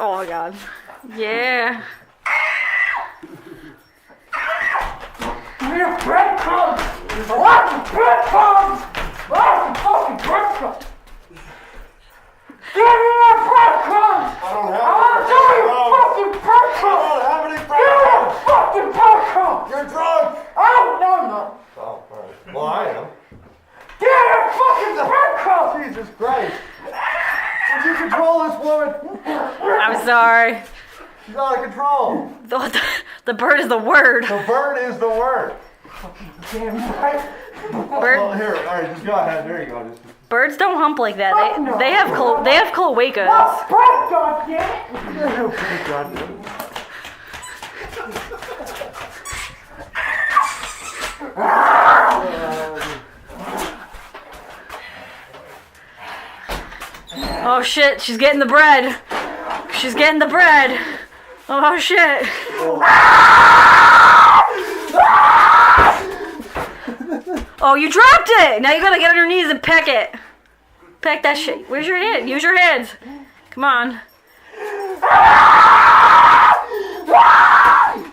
Oh my god. Yeah. Give me breadcrumbs! Lots of breadcrumbs! Lots of fucking breadcrumbs! Give me your breadcrumbs! I don't I have want to any your fucking I breadcrumbs! don't have any Give me your breadcrumbs. fucking breadcrumbs! You're drunk. No. Oh, all right. Well, I am. Give me your fucking breadcrumbs! Jesus Christ. Would you control this woman? I'm sorry. She's out of control. The bird is the word. The bird is the word. Damn right. Well, here, all right, just go ahead. There you go. Just Birds don't hump like that. They have cloacas. What's bread, goddammit? okay, God. Oh shit, she's getting the bread. She's getting the bread. Oh shit. Oh, you dropped it! Now you gotta get on your knees and peck it. Peck that shit. Where's your hand? Use your hands. Come on.